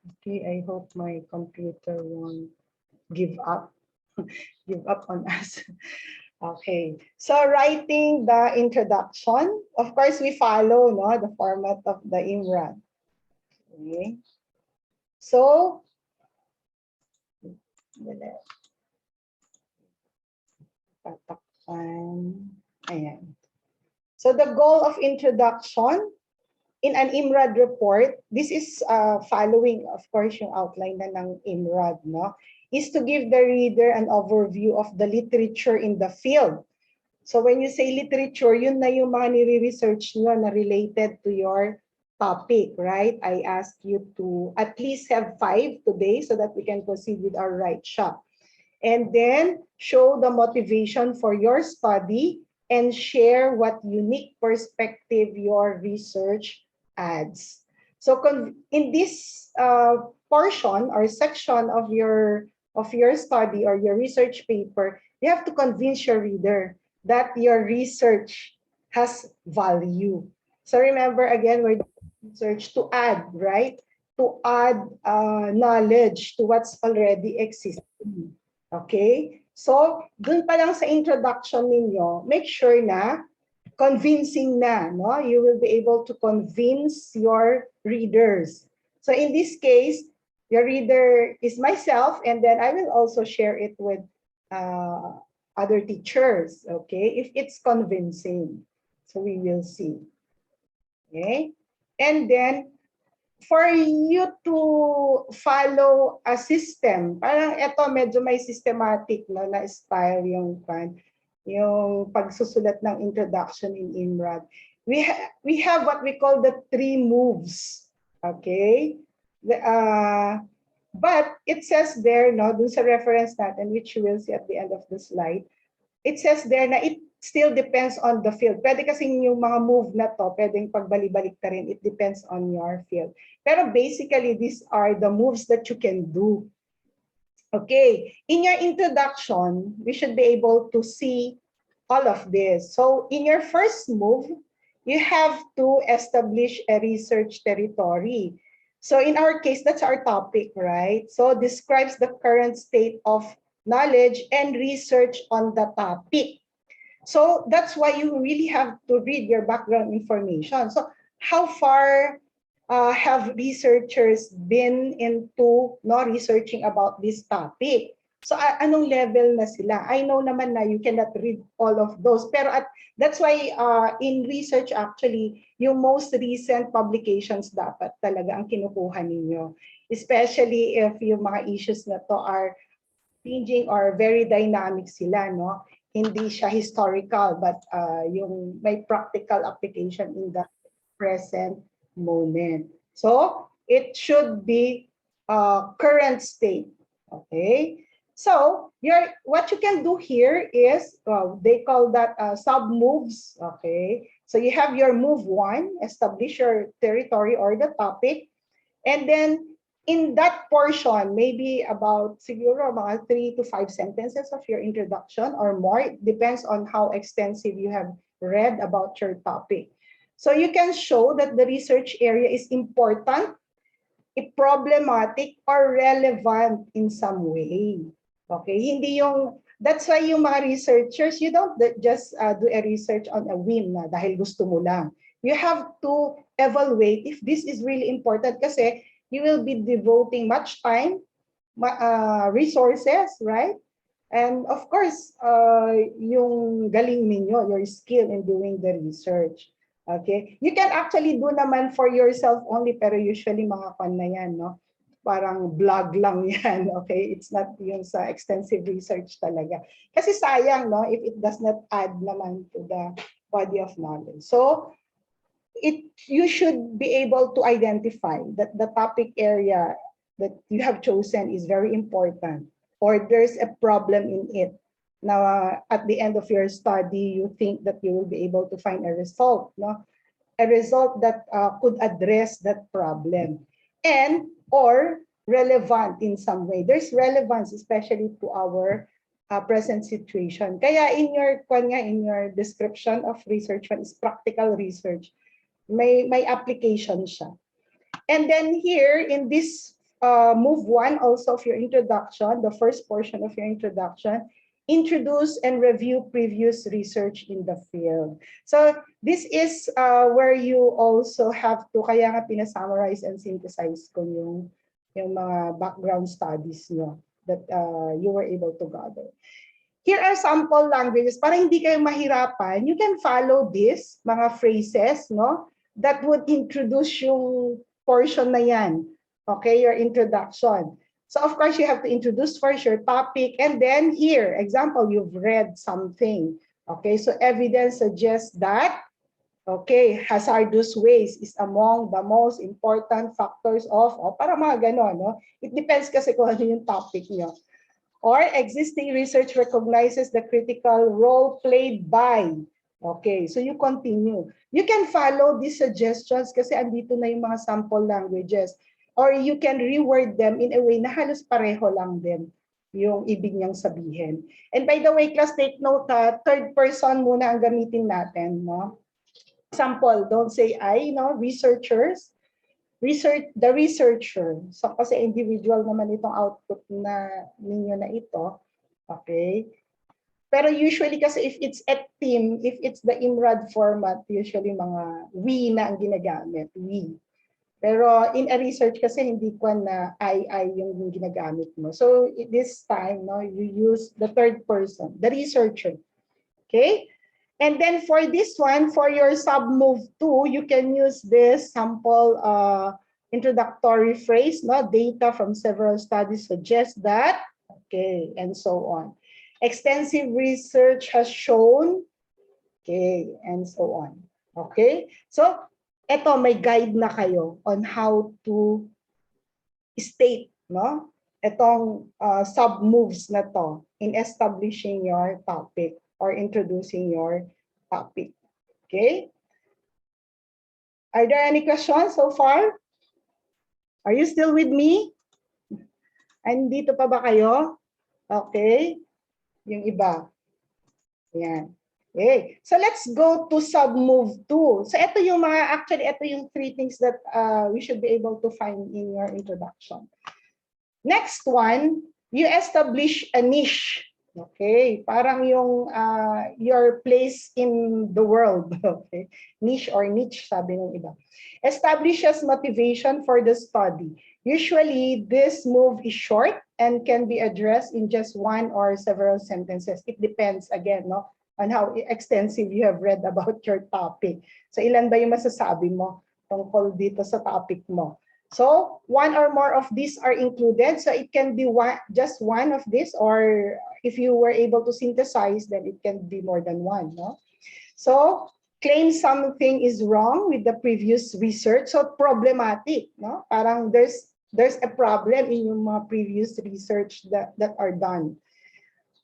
Okay, I hope my computer won't give up, give up on us. Okay, so writing the introduction, of course, we follow the format of the IMRaD. Okay, so ayan. So the goal of introduction in an IMRaD report, this is following, of course, yung outline na ng IMRaD, no? Is to give the reader an overview of the literature in the field. So when you say literature, yun na yung mga nire-research nyo na related to your topic, right? I asked you to at least have 5 today so that we can proceed with our right shot. And then show the motivation for your study and share what unique perspective your research adds. So in this portion or section of your study or your research paper, you have to convince your reader that your research has value. So remember again, we're doing research to add, right? To add knowledge to what's already existing. Okay? So, dun pa lang sa introduction ninyo, make sure na convincing na, no? You will be able to convince your readers. So, in this case, your reader is myself, and then I will also share it with other teachers, okay? If it's convincing. So, we will see. Okay? And then, for you to follow a system, parang ito medyo may systematic na style yung pagsusulat ng introduction in IMRaD. We have what we call the 3 moves. Okay? But it says there, no, dun sa reference natin, which you will see at the end of the slide, it says there na it still depends on the field. Pwede kasi yung mga move na to, pwedeng pagbalik-balik ka rin. It depends on your field. Pero basically, these are the moves that you can do. Okay, in your introduction, we should be able to see all of this. So in your first move, you have to establish a research territory. So in our case, that's our topic, right? So describes the current state of knowledge and research on the topic. So that's why you really have to read your background information. So how far have researchers been into researching about this topic? So anong level na sila? I know naman na you cannot read all of those. Pero that's why in research actually, yung most recent publications dapat talaga ang kinukuha ninyo. Especially if yung mga issues na to are changing or very dynamic sila, no? Hindi siya historical, but yung may practical application in the present moment. So it should be current state. Okay. So what you can do here is they call that sub moves. Okay. So you have your move 1, establish your territory or the topic, and then in that portion, maybe about siguro mga 3 to 5 sentences of your introduction or more. It depends on how extensive you have read about your topic. So you can show that the research area is important, problematic, or relevant in some way. Okay, hindi that's why yung mga researchers, you don't just do a research on a whim na dahil gusto mo lang. You have to evaluate if this is really important kasi you will be devoting much time, resources, right? And of course, yung galing ninyo, your skill in doing the research. Okay? You can actually do naman for yourself only, pero usually mga pan na yan, no? Parang blog lang yan, okay? It's not yung sa extensive research talaga. Kasi sayang, no? If it does not add naman to the body of knowledge. So, you should be able to identify that the topic area that you have chosen is very important or there's a problem in it. Now, at the end of your study, you think that you will be able to find a result, no? A result that could address that problem and or relevant in some way. There's relevance, especially to our present situation. Kaya in your description of research, one is practical research. May application siya. And then here in this move one also of your introduction, the first portion of your introduction, introduce and review previous research in the field. So this is where you also have to, kaya nga pinasummarize and synthesize ko yung mga background studies nyo that you were able to gather. Here are sample languages. Para hindi kayo mahirapan, you can follow this, mga phrases, no? That would introduce yung portion na yan. Okay, your introduction. So of course, you have to introduce first your topic. And then here, example, you've read something. Okay, so evidence suggests that, okay, hazardous waste is among the most important factors of, para mga ganon, no? It depends kasi kung ano yung topic nyo. Or existing research recognizes the critical role played by. Okay, so you continue. You can follow these suggestions kasi andito na yung mga sample languages. Or you can reword them in a way na halos pareho lang din yung ibig niyang sabihin. And by the way, class, take note, third person muna ang gamitin natin. No? Example, don't say I, no? Researchers. The researcher. So kasi individual naman itong output na ninyo na ito. Okay? Pero usually kasi if it's a team, if it's the IMRaD format, usually mga we na ang ginagamit. We. Pero in a research kasi hindi ko na I yung ginagamit mo. So this time, no, you use the third person, the researcher. Okay? And then for this one, for your submove 2, you can use this sample introductory phrase, no? Data from several studies suggest that, okay, and so on. Extensive research has shown, okay, and so on. Okay? So, eto, may guide na kayo on how to state, no? Etong sub-moves na to in establishing your topic or introducing your topic. Okay? Are there any questions so far? Are you still with me? Andito pa ba kayo? Okay. Yung iba. Ayan. Okay. So let's go to sub-move 2. So ito yung mga, actually, ito yung 3 things that we should be able to find in your introduction. Next one, you establish a niche. Okay, parang yung your place in the world. Okay, niche or niche sabi ng iba. Establishes motivation for the study. Usually, this move is short and can be addressed in just one or several sentences. It depends again, no, on how extensive you have read about your topic. So, ilan ba yung masasabi mo tungkol dito sa topic mo? So, one or more of these are included. So, it can be just one of these, or if you were able to synthesize, then it can be more than one. No? So, claim something is wrong with the previous research. So, problematic. No? Parang there's a problem in yung mga previous research that are done.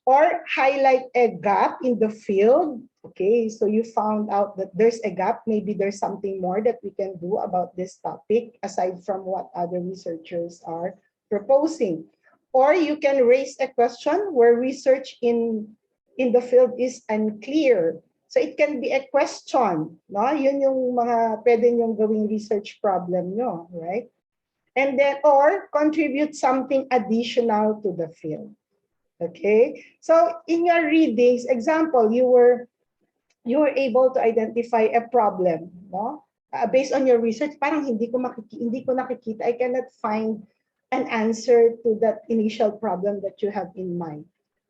Or highlight a gap in the field. Okay, so you found out that there's a gap. Maybe there's something more that we can do about this topic aside from what other researchers are proposing. Or you can raise a question where research in the field is unclear. So it can be a question. No? Yun yung mga pwede nyong gawing research problem nyo, right? And then, or contribute something additional to the field. Okay, so in your readings, example, you were able to identify a problem, no? Based on your research, parang hindi ko nakikita, I cannot find an answer to that initial problem that you have in mind.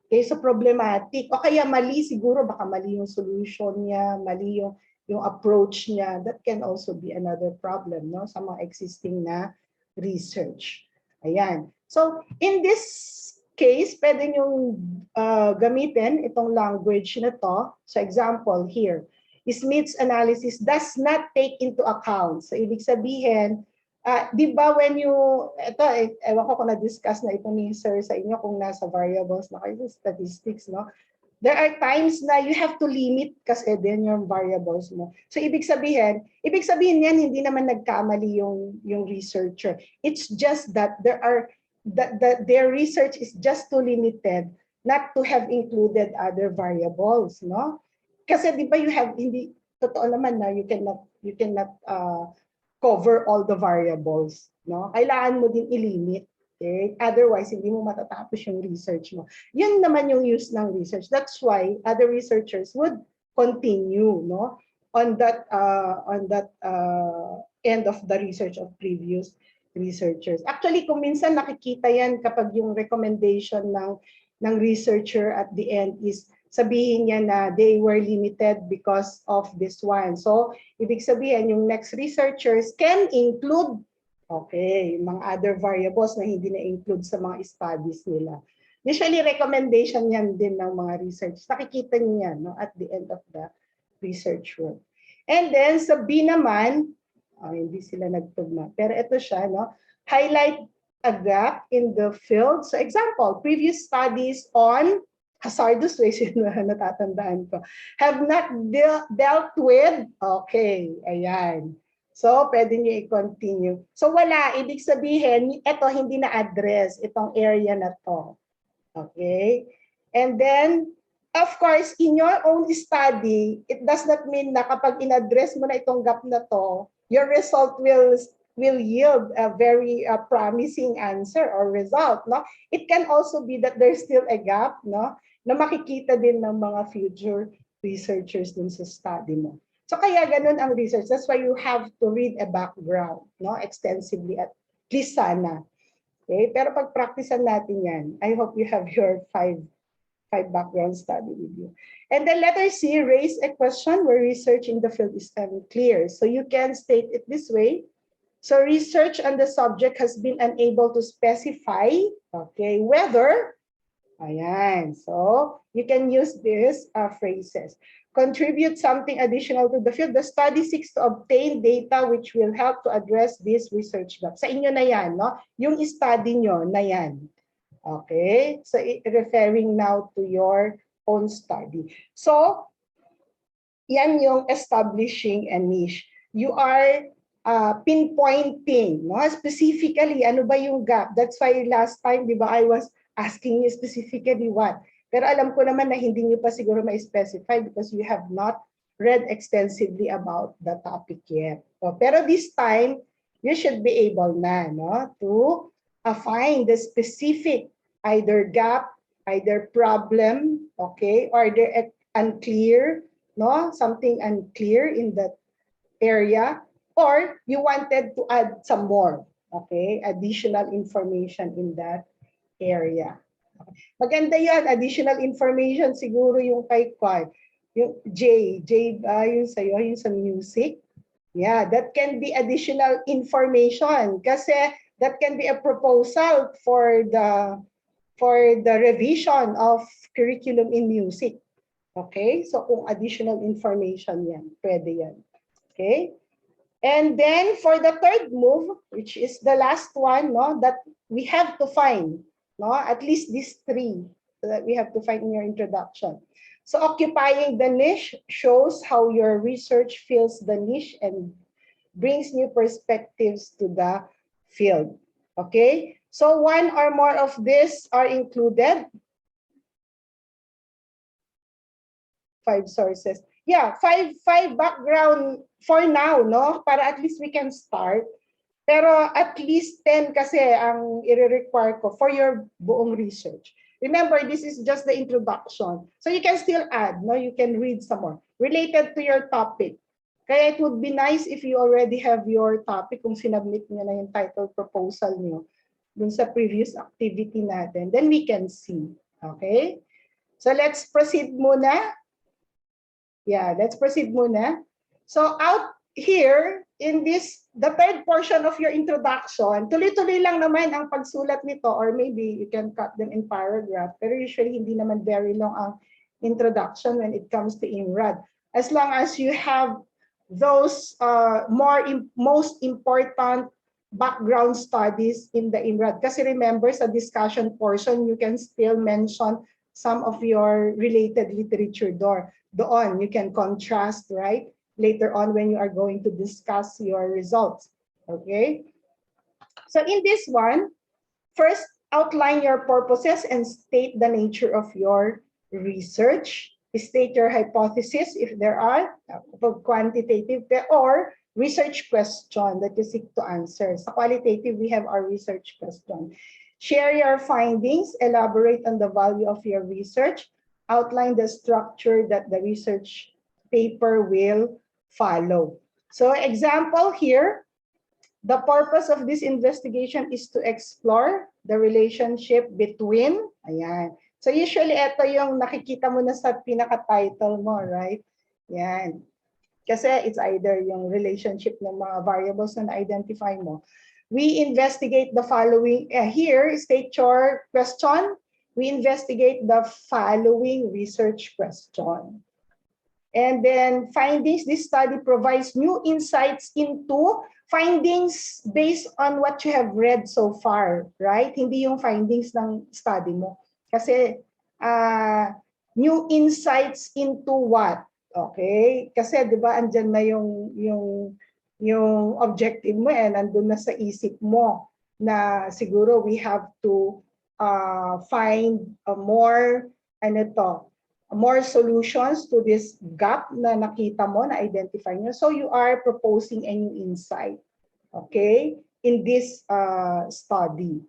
Okay, so problematic. O kaya mali siguro, baka mali yung solution niya, mali yung approach niya. That can also be another problem, no? Sa mga existing na research. Ayan. So, in this case, pwede niyong gamitin itong language na to. So example here, Smith's analysis does not take into account. So ibig sabihin, di ba when you, ito, ewan ko kung na-discuss na ito ni Sir sa inyo kung nasa variables na kayo, statistics, no? There are times na you have to limit kasi din yung variables mo. So ibig sabihin yan, hindi naman nagkamali yung researcher. It's just that their research is just too limited not to have included other variables, no? Kasi di ba hindi totoo naman na you cannot cover all the variables, no? Kailangan mo din i-limit. Okay? Otherwise, hindi mo matatapos yung research mo. Yun naman yung use ng research. That's why other researchers would continue, no, on that end of the research of previous researchers. Actually, kung minsan nakikita yan kapag yung recommendation ng researcher at the end is sabihin niya na they were limited because of this one. So, ibig sabihin, yung next researchers can include, okay, mga other variables na hindi na-include sa mga studies nila. Usually, recommendation yan din ng mga research. Nakikita niyo yan, no, at the end of the research work. And then, sa B naman, hindi sila nagtugma. Pero ito siya, no? Highlight a gap in the field. So, example, previous studies on hazardous waste, natatandaan ko, have not dealt with, okay, ayan. So, pwede nyo i-continue. So, wala. Ibig sabihin, ito hindi na-address, itong area na to. Okay? And then, of course, in your own study, it does not mean na kapag in-address mo na itong gap na to, your result will yield a very promising answer or result, no? It can also be that there's still a gap, no, na makikita din ng mga future researchers dun sa study mo. So kaya ganun ang research. That's why you have to read a background, no, extensively, at least sana. Okay? Pero pag practicean natin yan, I hope you have your five background study with you. And then letter C, raise a question where research in the field is unclear. So you can state it this way. So research on the subject has been unable to specify, okay, whether, ayan, so you can use these phrases. Contribute something additional to the field. The study seeks to obtain data which will help to address this research gap. Sa inyo na yan, no? Yung study nyo na yan. Okay, so referring now to your own study. So, yan yung establishing a niche. You are pinpointing, no? Specifically, ano ba yung gap? That's why last time, di ba, I was asking you specifically what. Pero alam ko naman na hindi niyo pa siguro ma-specify because you have not read extensively about the topic yet. So, pero this time, you should be able na, no, to find the specific either gap, either problem, okay, or they're unclear, no, something unclear in that area, or you wanted to add some more, okay, additional information in that area. Maganda yan, additional information, siguro yung kay Quad, yung J yung sa'yo, yung sa music. Yeah, that can be additional information kasi that can be a proposal for the revision of curriculum in music. Okay, so kung additional information yan, pwede yan. Okay, and then for the third move, which is the last one, no, that we have to find, no, at least these three that we have to find in your introduction. So occupying the niche shows how your research fills the niche and brings new perspectives to the field. Okay, so one or more of these are included. 5 sources. Yeah, five background for now, no? Para at least we can start. Pero at least 10 kasi ang i-require ko for your buong research. Remember, this is just the introduction. So you can still add, no? You can read some more related to your topic. Kaya it would be nice if you already have your topic, kung sinubmit niyo na yung title proposal niyo dun sa previous activity natin. Then we can see. Okay? So let's proceed muna. Yeah, let's proceed muna. So out here, in this, the third portion of your introduction, tuloy-tuloy lang naman ang pagsulat nito, or maybe you can cut them in paragraph, pero usually hindi naman very long ang introduction when it comes to IMRaD. As long as you have those most important background studies in the IMRaD. Kasi remember, sa discussion portion, you can still mention some of your related literature doon. You can contrast, right? Later on when you are going to discuss your results. Okay? So in this one, first outline your purposes and state the nature of your research. State your hypothesis if there are, quantitative, or research question that you seek to answer. Sa qualitative, we have our research question. Share your findings, elaborate on the value of your research, outline the structure that the research paper will follow. So example here, the purpose of this investigation is to explore the relationship between, ayan. So usually ito yung nakikita mo na sa pinaka-title mo, right? Yan. Kasi it's either yung relationship ng mga variables na na-identify mo. We investigate the following, here, state your question. We investigate the following research question. And then findings, this study provides new insights into findings based on what you have read so far, right? Hindi yung findings ng study mo. Kasi new insights into what? Okay? Kasi 'di ba andyan na yung objective mo nandun na sa isip mo na siguro we have to find more more solutions to this gap na nakita mo, na identify nyo. So you are proposing a new insight, okay, in this study.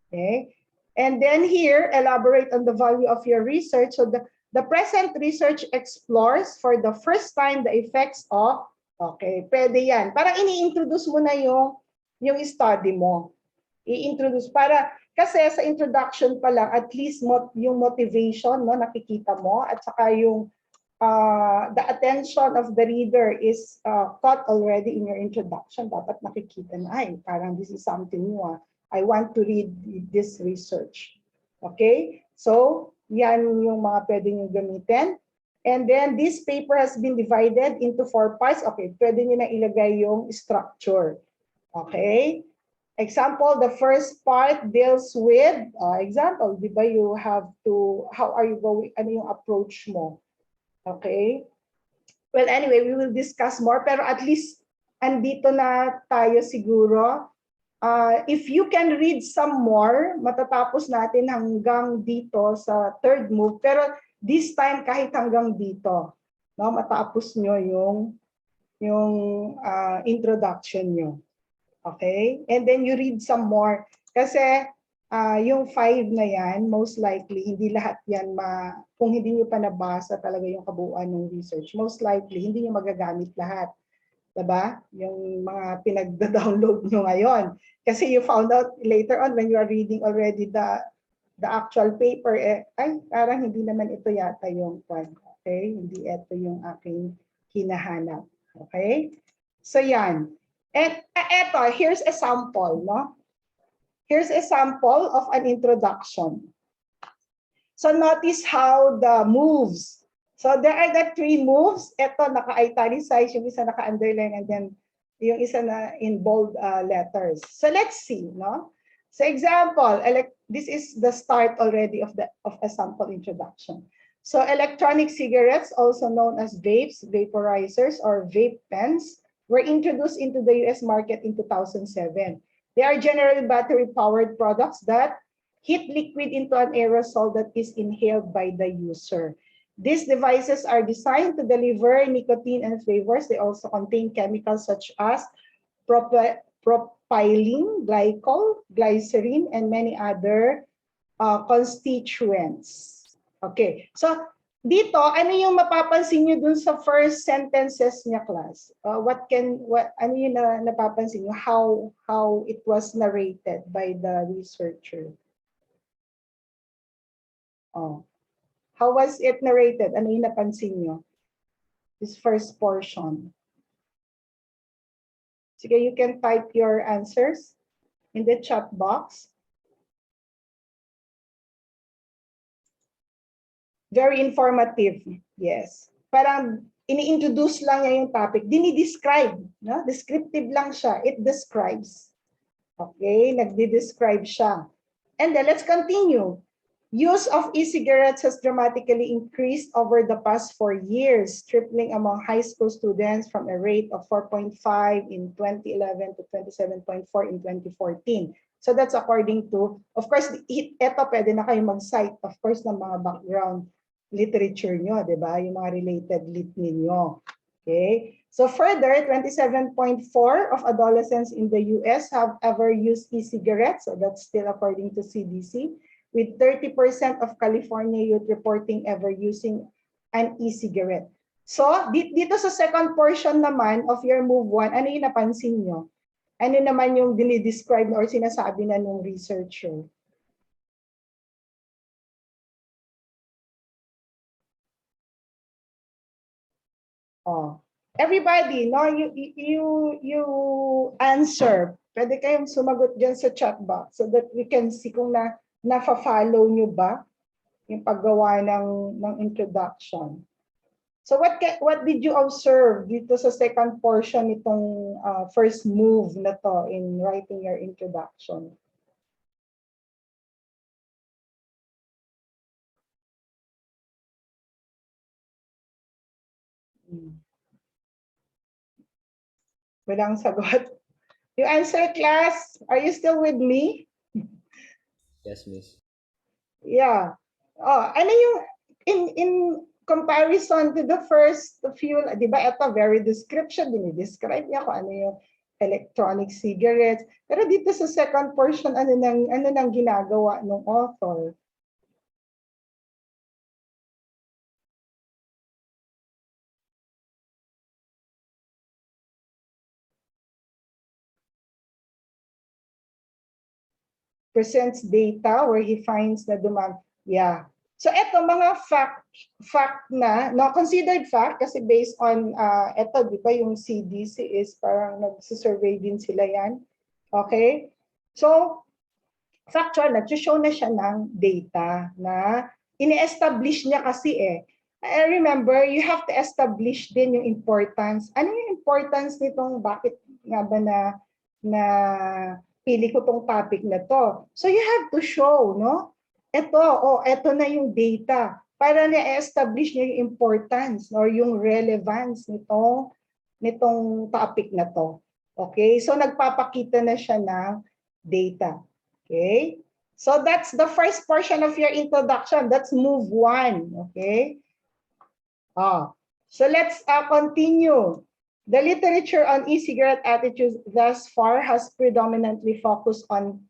Okay, and then here, elaborate on the value of your research. So the present research explores for the first time the effects of, okay, pwede yan. Parang ini-introduce mo na yung study mo. I-introduce para, kasi sa introduction pa lang, at least yung motivation, no, nakikita mo, at saka yung the attention of the reader is caught already in your introduction. Dapat nakikita na, ay, parang this is something new. I want to read this research. Okay? So, yan yung mga pwede nyo gamitin. And then, this paper has been divided into 4 parts. Okay, pwede nyo na ilagay yung structure. Okay? Example, the first part deals with, example, di ba, you have to, how are you going, ano yung approach mo? Okay? Well, anyway, we will discuss more, pero at least, andito na tayo siguro. If you can read some more, matatapos natin hanggang dito sa third move, pero this time kahit hanggang dito, no, matapos nyo yung introduction nyo. Okay? And then you read some more. Kasi yung 5 na yan, most likely, hindi lahat yan, kung hindi nyo pa nabasa talaga yung kabuuan ng research, most likely, hindi nyo magagamit lahat. Diba? Yung mga pinagda-download nyo ngayon. Kasi you found out later on when you are reading already the actual paper, ay, parang hindi naman ito yata yung one. Okay? Hindi ito yung aking hinahanap. Okay? So yan. And eto, here's a sample, no? Here's a sample of an introduction. So notice how the moves. So there are the 3 moves. Ito naka-italicize, yung isa naka-underline, and then yung isa na in bold letters. So let's see, no? So example, this is the start already of a sample introduction. So electronic cigarettes, also known as vapes, vaporizers, or vape pens, were introduced into the US market in 2007. They are generally battery-powered products that heat liquid into an aerosol that is inhaled by the user. These devices are designed to deliver nicotine and flavors. They also contain chemicals such as propylene, glycol, glycerin, and many other constituents. Okay, so dito, ano yung mapapansin nyo dun sa first sentences niya, class? Ano yung napapansin nyo? How it was narrated by the researcher? Oh. How was it narrated? Ano yung napansin nyo? This first portion. Sige, you can type your answers in the chat box. Very informative, yes. Parang ini-introduce lang niya yung topic. Dini-describe, no? Descriptive lang siya. It describes. Okay, nagdi-describe siya. And then let's continue. Use of e-cigarettes has dramatically increased over the past 4 years, tripling among high school students from a rate of 4.5 in 2011 to 27.4 in 2014. So that's according to, of course, ito pwede na kayo mag-cite, of course, ng mga background literature nyo, di ba? Yung mga related lit ninyo. Okay. So further, 27.4 of adolescents in the US have ever used e-cigarettes. So that's still according to CDC, with 30% of California youth reporting ever using an e-cigarette. So dito sa second portion naman of your move one, ano yung napansin nyo? Ano naman yung dinidescribe or sinasabi na nung researcher? Oh. Everybody, no, you answer. Pwede kayong sumagot diyan sa chat box so that we can see kung nafa-follow nyo ba yung paggawa ng introduction. So what did you observe dito sa second portion nitong first move na to in writing your introduction? Walang sagot. You answer, class. Are you still with me? Yes, Miss. Yeah. Oh, ano yung in comparison to the first few, di ba ito very description, describe niya kung ano yung electronic cigarettes. Pero dito sa second portion, ano nang ginagawa ng author? Presents data where he finds na yeah. So eto mga fact na, no, considered fact kasi based on eto, di ba yung CDC is parang nagsusurvey din sila yan. Okay? So factual, nag-show na siya ng data na ini-establish niya kasi I remember, you have to establish din yung importance. Ano yung importance nitong bakit nga ba na pili ko tong topic na to? So you have to show, no? Ito na yung data para na-establish niya yung importance or yung relevance nitong topic na to. Okay? So nagpapakita na siya ng data. Okay? So that's the first portion of your introduction. That's move one. Okay? So let's continue. The literature on e-cigarette attitudes thus far has predominantly focused on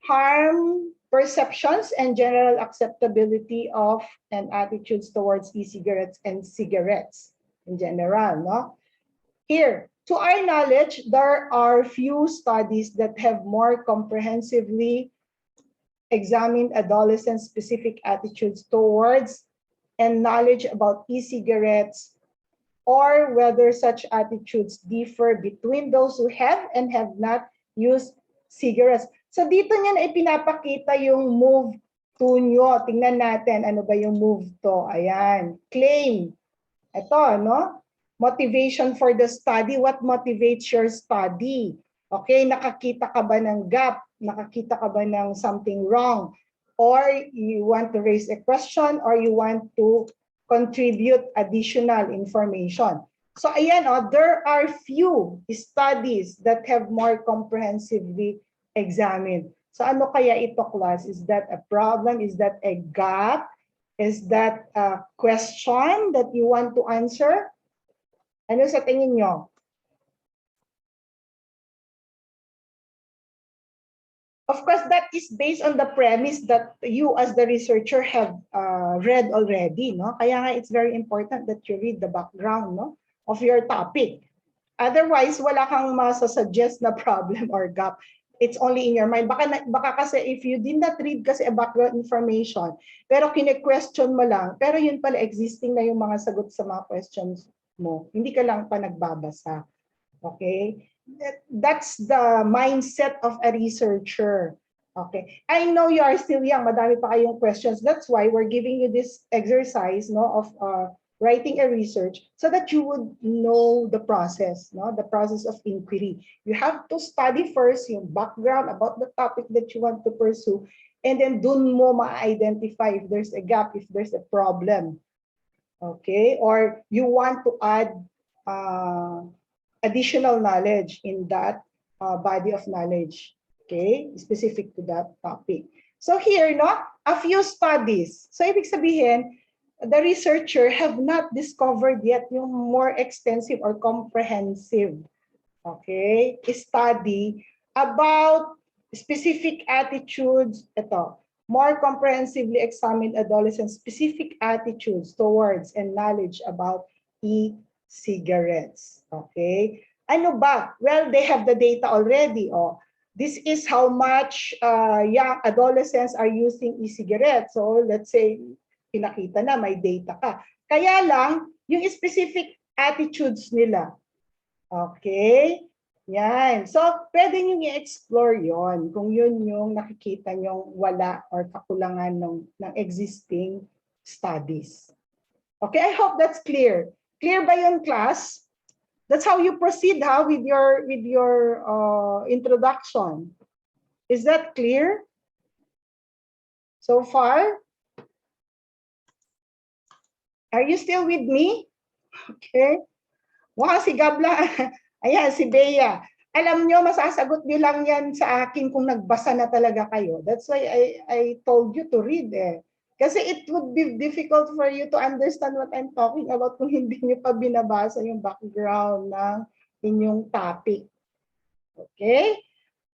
harm perceptions and general acceptability of and attitudes towards e-cigarettes and cigarettes in general. No? Here, to our knowledge, there are few studies that have more comprehensively examined adolescent-specific attitudes towards and knowledge about e-cigarettes, or whether such attitudes differ between those who have and have not used cigarettes. So dito niya na ipinapakita yung move 2 nyo. Tingnan natin ano ba yung move to. Ayan. Claim. Ito, no? Motivation for the study. What motivates your study? Okay, nakakita ka ba ng gap? Nakakita ka ba ng something wrong? Or you want to raise a question or you want to contribute additional information. So ayan, there are few studies that have more comprehensively examined. So ano kaya ito, class? Is that a problem? Is that a gap? Is that a question that you want to answer? Ano sa tingin nyo? Of course, that is based on the premise that you as the researcher have read already, no? Kaya nga it's very important that you read the background, no, of your topic. Otherwise, wala kang masasuggest na problem or gap. It's only in your mind. Baka kasi if you did not read kasi a background information, pero kine-question mo lang, pero yun pala existing na yung mga sagot sa mga questions mo. Hindi ka lang pa nagbabasa. Okay? That's the mindset of a researcher. Okay. I know you are still young. Madami pa kayong questions. That's why we're giving you this exercise, no, of writing a research so that you would know the process, no, the process of inquiry. You have to study first yung background about the topic that you want to pursue, and then dun mo ma-identify if there's a gap, if there's a problem. Okay. Or you want to add additional knowledge in that body of knowledge, okay, specific to that topic. So here, no, a few studies. So ibig sabihin, the researcher have not discovered yet yung more extensive or comprehensive, okay, study about specific attitudes, ito, more comprehensively examined adolescent specific attitudes towards and knowledge about e-cigarettes. Okay? Ano ba? Well, they have the data already. Oh, this is how much young adolescents are using e-cigarettes. So let's say, pinakita na, may data ka. Kaya lang, yung specific attitudes nila. Okay? Yan. So, pwede nyo i-explore yon kung yun yung nakikita nyo wala or kakulangan ng existing studies. Okay, I hope that's clear. Clear ba yun, class? That's how you proceed with your introduction. Is that clear so far? Are you still with me? Okay. Wow, si Gabla. Ayan, si Bea. Alam nyo, masasagot nyo lang yan sa akin kung nagbasa na talaga kayo. That's why I told you to read eh. Kasi it would be difficult for you to understand what I'm talking about kung hindi nyo pa binabasa yung background ng inyong topic. Okay?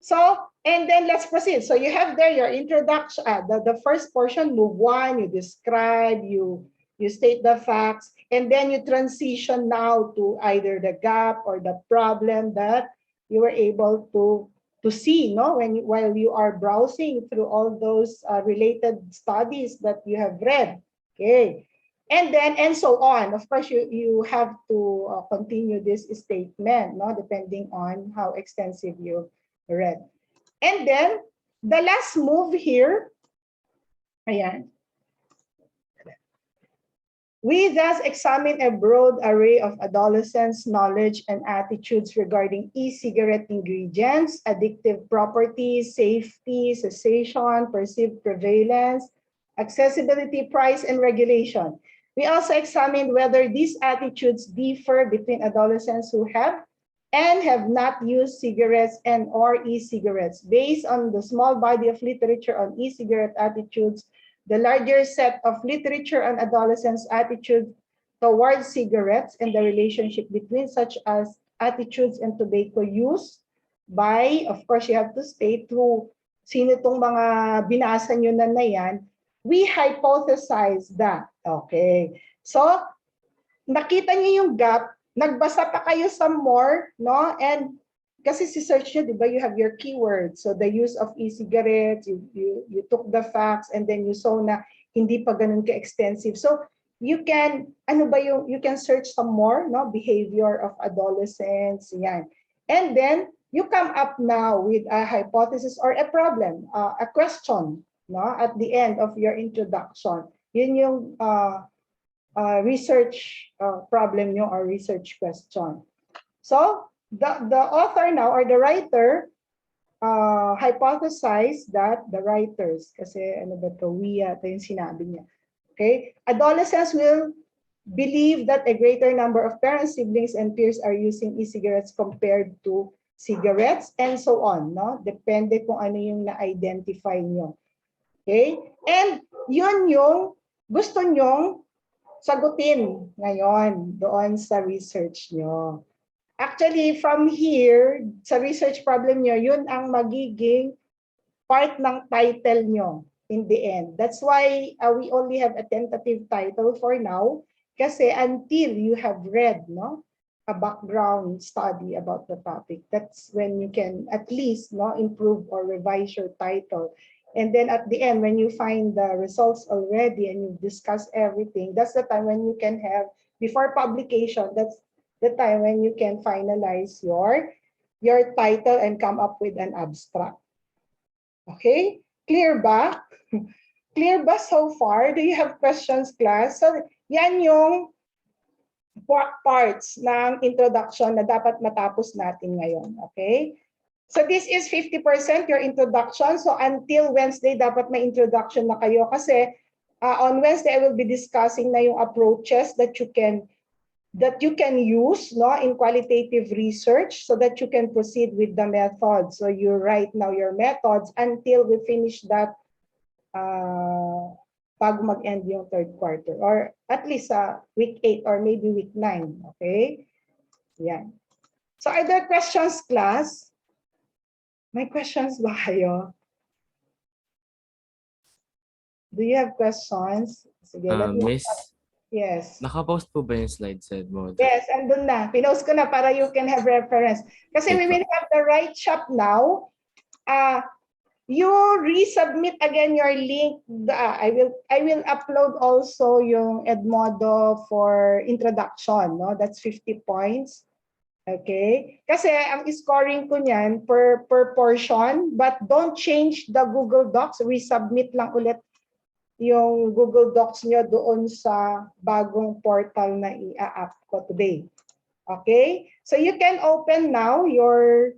So, and then let's proceed. So you have there your introduction, the first portion, move one, you describe, you state the facts, and then you transition now to either the gap or the problem that you were able to see, no, while you are browsing through all those related studies that you have read. Okay, and then and so on. Of course, you have to continue this statement, no, depending on how extensive you read. And then the last move here, ayan. We thus examine a broad array of adolescents' knowledge and attitudes regarding e-cigarette ingredients, addictive properties, safety, cessation, perceived prevalence, accessibility, price, and regulation. We also examined whether these attitudes differ between adolescents who have and have not used cigarettes and or e-cigarettes. Based on the small body of literature on e-cigarette attitudes, the larger set of literature on adolescents' attitude towards cigarettes and the relationship between such as attitudes and tobacco use by, of course, you have to state through sino itong mga binasa nyo na yan, we hypothesize that. Okay. So, nakita nyo yung gap, nagbasa pa kayo some more, no? And kasi si search nyo, di ba, you have your keywords. So the use of e-cigarettes, you took the facts and then you saw na hindi pa ganun ka-extensive. So you can, you can search some more, no? Behavior of adolescents, yan. And then you come up now with a hypothesis or a problem, a question, no? At the end of your introduction. Yun yung research problem nyo or research question. So the author now or the writer hypothesized that the writers, kasi ano ba to, ito yung sinabi niya. Okay? Adolescents will believe that a greater number of parents, siblings, and peers are using e-cigarettes compared to cigarettes and so on. No? Depende kung ano yung na-identify nyo. Okay? And yun yung gusto nyong sagutin ngayon doon sa research nyo. Actually, from here, sa research problem nyo, yun ang magiging part ng title nyo in the end. That's why we only have a tentative title for now, kasi until you have read, no, a background study about the topic, that's when you can at least, no, improve or revise your title. And then at the end, when you find the results already and you discuss everything, that's the time when you can have, before publication, that's the time when you can finalize your title and come up with an abstract. Okay? Clear ba? Clear ba so far? Do you have questions, class? So, yan yung parts ng introduction na dapat matapos natin ngayon. Okay? So this is 50% your introduction. So until Wednesday, dapat may introduction na kayo kasi on Wednesday, I will be discussing na yung approaches that you can use, no, in qualitative research so that you can proceed with the methods. So you write now your methods until we finish that bago mag-end yung third quarter or at least sa week 8 or maybe week 9. Okay? Yan. So are there questions, class? May questions ba kayo? Do you have questions? Sige, let me... Miss, Yes. nakapost po ba yung slide set mo? Yes, andun na. Pinost ko na para you can have reference. Kasi we will have the right shop now. You resubmit again your link. I will upload also yung Edmodo for introduction. No? That's 50 points. Okay? Kasi ang scoring ko niyan per portion, but don't change the Google Docs. Resubmit lang ulit yung Google Docs nyo doon sa bagong portal na i-up ko today. Okay? So you can open now your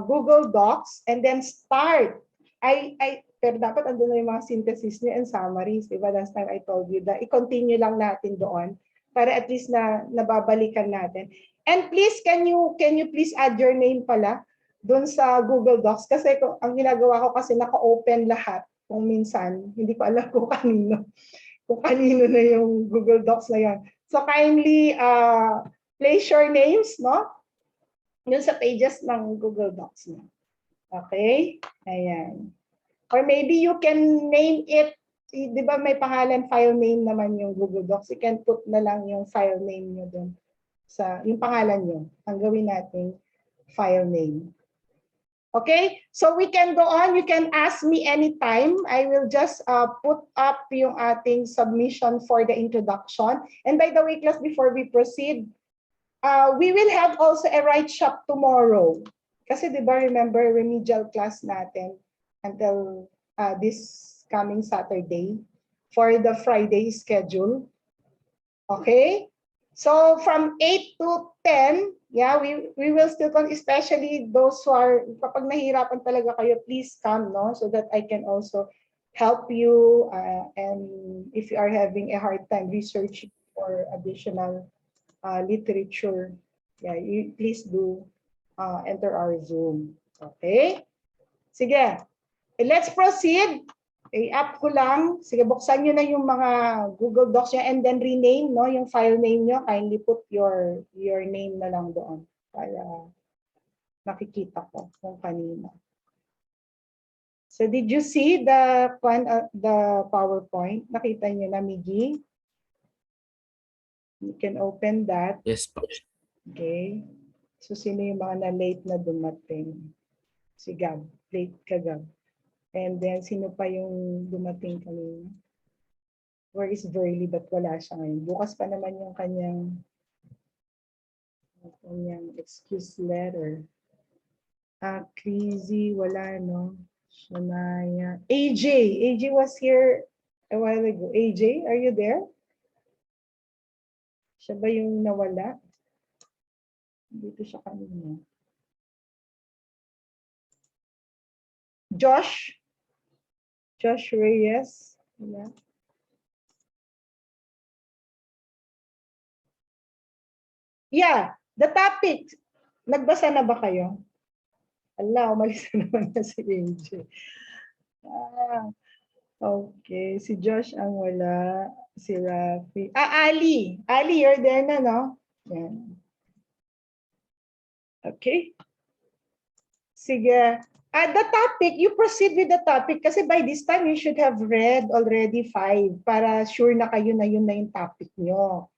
Google Docs and then start. Pero dapat andun na yung mga synthesis niya and summaries. Diba? Last time I told you that i-continue lang natin doon para at least na nababalikan natin. And please, can you please add your name pala doon sa Google Docs? Kasi ang ginagawa ko kasi naka-open lahat. Kung minsan, hindi ko alam kung kanino na yung Google Docs na yan. So kindly place your names, no? Yun sa pages ng Google Docs mo. Okay? Ayan. Or maybe you can name it, di ba may pangalan, file name naman yung Google Docs. You can put na lang yung file name nyo dun. Yung pangalan nyo. Ang gawin natin, file name. Okay, so we can go on. You can ask me anytime. I will just put up yung ating submission for the introduction. And by the way, class, before we proceed, we will have also a write shop tomorrow. Kasi di ba, remember, remedial class natin until this coming Saturday for the Friday schedule. Okay? So from 8 to 10, yeah, we will still come, especially those who are, kapag nahirapan talaga kayo, please come, no? So that I can also help you. And if you are having a hard time researching for additional literature, yeah, you please do enter our Zoom. Okay? Sige. Let's proceed. I-up ko lang. Sige, buksan nyo na yung mga Google Docs nyo and then rename, no? Yung file name nyo, kindly put your name na lang doon para makikita ko kung kanina. So did you see the PowerPoint? Nakita nyo na, Miggy? You can open that. Yes po. Okay. So sino yung mga na-late na dumating? Si Gab. Late ka, Gab. And then, sino pa yung dumating kanina? Where is Verly? Ba't wala siya ngayon? Bukas pa naman yung kanyang excuse letter. Crazy, wala, no? Shania. AJ was here a while ago. AJ, are you there? Siya ba yung nawala? Dito siya kanina. Josh Reyes. Yeah. Yeah, the topic. Nagbasa na ba kayo? Allah, umalis na naman na si AJ. Okay, si Josh ang wala. Si Rafi. Ali. Ali, you're there na, no? Yan. Okay. Sige. The topic, you proceed with the topic kasi by this time you should have read already 5 para sure na kayo na yun na yung topic nyo.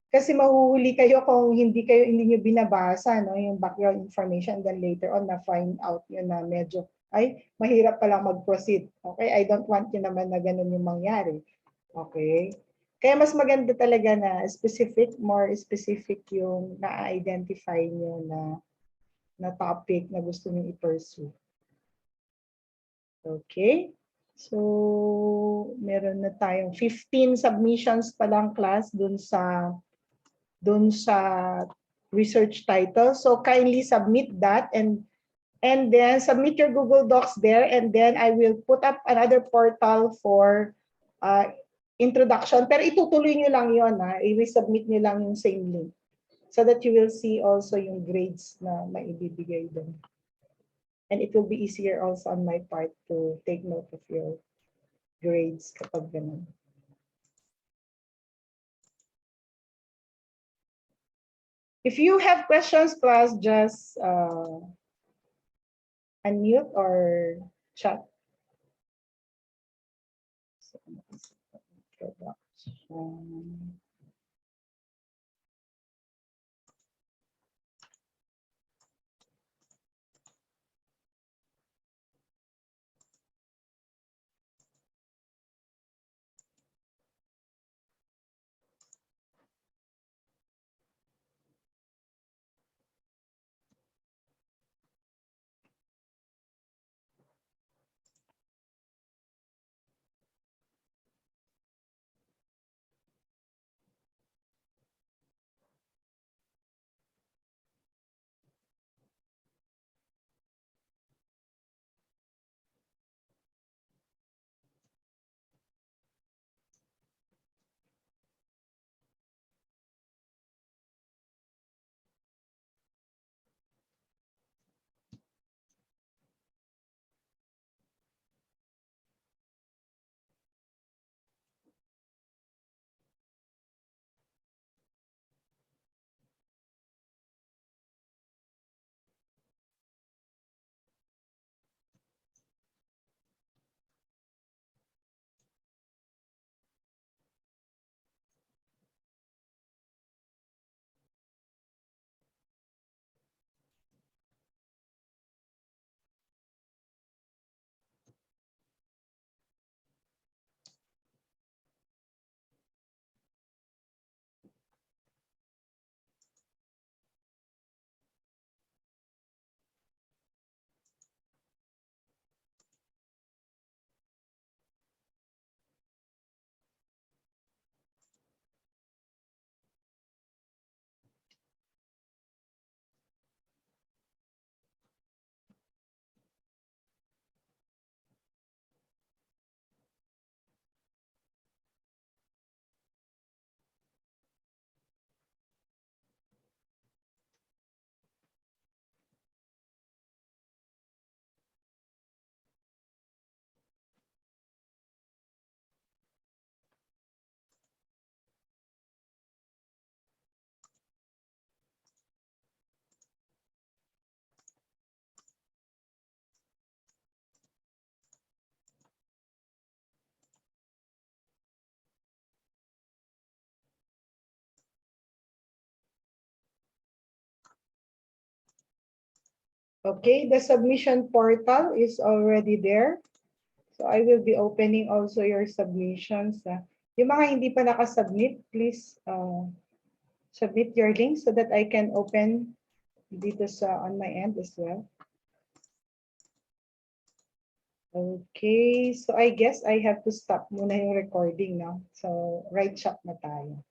Kasi mahuhuli kayo kung hindi nyo binabasa, no, yung background information, then later on na find out nyo na medyo ay mahirap palang mag-proceed. Okay? I don't want you naman na ganun yung mangyari. Okay? Kaya mas maganda talaga na more specific yung na-identify nyo na topic na gusto nyo i-pursue. Okay? So, meron na tayong 15 submissions pa lang, class, dun sa research title. So, kindly submit that and then submit your Google Docs there, and then I will put up another portal for introduction. Pero itutuloy nyo lang yun, i-resubmit nyo lang yung same link so that you will see also yung grades na maibibigay doon. And it will be easier also on my part to take note of your grades kapag ganun. If you have questions, class, just unmute or chat. So, introduction. Okay, the submission portal is already there. So I will be opening also your submissions. Yung mga hindi pa nakasubmit, please submit your link so that I can open dito sa on my end as well. Okay, so I guess I have to stop muna yung recording now. So right shot na tayo.